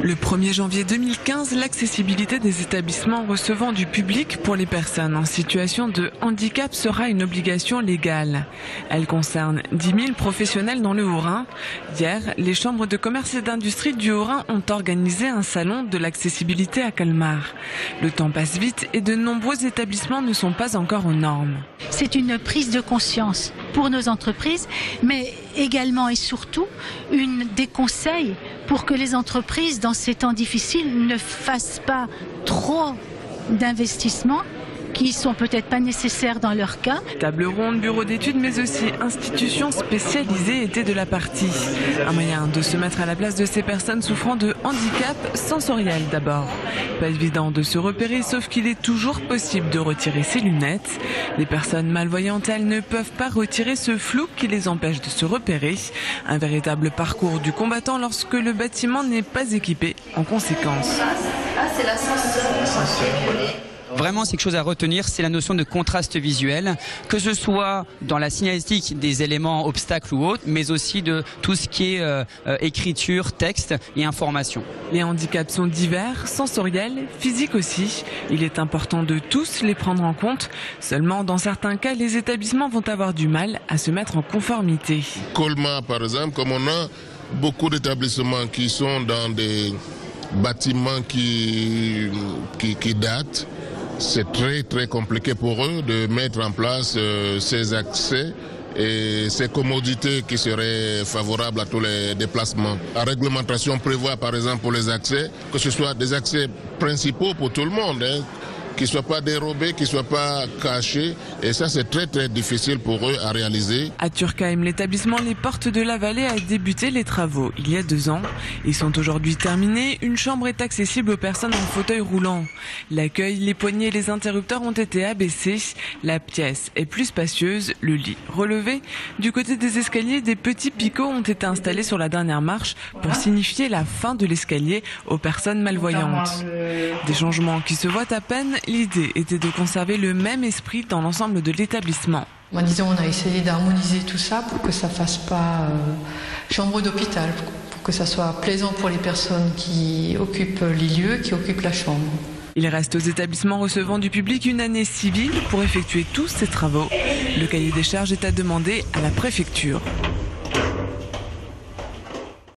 Le 1er janvier 2015, l'accessibilité des établissements recevant du public pour les personnes en situation de handicap sera une obligation légale. Elle concerne 10 000 professionnels dans le Haut-Rhin. Hier, les chambres de commerce et d'industrie du Haut-Rhin ont organisé un salon de l'accessibilité à Colmar. Le temps passe vite et de nombreux établissements ne sont pas encore aux normes. C'est une prise de conscience pour nos entreprises, mais également et surtout des conseils pour que les entreprises, dans ces temps difficiles, ne fassent pas trop d'investissements qui sont peut-être pas nécessaires dans leur cas. Table ronde, bureau d'études, mais aussi institutions spécialisées étaient de la partie. Un moyen de se mettre à la place de ces personnes souffrant de handicap sensoriel d'abord. Pas évident de se repérer, sauf qu'il est toujours possible de retirer ses lunettes. Les personnes malvoyantes, elles, ne peuvent pas retirer ce flou qui les empêche de se repérer. Un véritable parcours du combattant lorsque le bâtiment n'est pas équipé en conséquence. Ah, c'est l'ascenseur. Vraiment, c'est quelque chose à retenir, c'est la notion de contraste visuel, que ce soit dans la signalétique des éléments, obstacles ou autres, mais aussi de tout ce qui est écriture, texte et information. Les handicaps sont divers, sensoriels, physiques aussi. Il est important de tous les prendre en compte. Seulement, dans certains cas, les établissements vont avoir du mal à se mettre en conformité. Colmar, par exemple, comme on a beaucoup d'établissements qui sont dans des bâtiments qui datent, c'est très compliqué pour eux de mettre en place ces accès et ces commodités qui seraient favorables à tous les déplacements. La réglementation prévoit par exemple pour les accès que ce soit des accès principaux pour tout le monde, qui ne soient pas dérobés, qui ne soient pas cachés. Et ça, c'est très difficile pour eux à réaliser. À Turckheim, l'établissement Les Portes de la Vallée a débuté les travaux il y a 2 ans. Ils sont aujourd'hui terminés. Une chambre est accessible aux personnes en fauteuil roulant. L'accueil, les poignées et les interrupteurs ont été abaissés. La pièce est plus spacieuse, le lit relevé. Du côté des escaliers, des petits picots ont été installés sur la dernière marche pour signifier la fin de l'escalier aux personnes malvoyantes. Des changements qui se voient à peine. L'idée était de conserver le même esprit dans l'ensemble de l'établissement. Disons, on a essayé d'harmoniser tout ça pour que ça ne fasse pas chambre d'hôpital, pour que ça soit plaisant pour les personnes qui occupent les lieux, qui occupent la chambre. Il reste aux établissements recevant du public une année civile pour effectuer tous ces travaux. Le cahier des charges est à demander à la préfecture.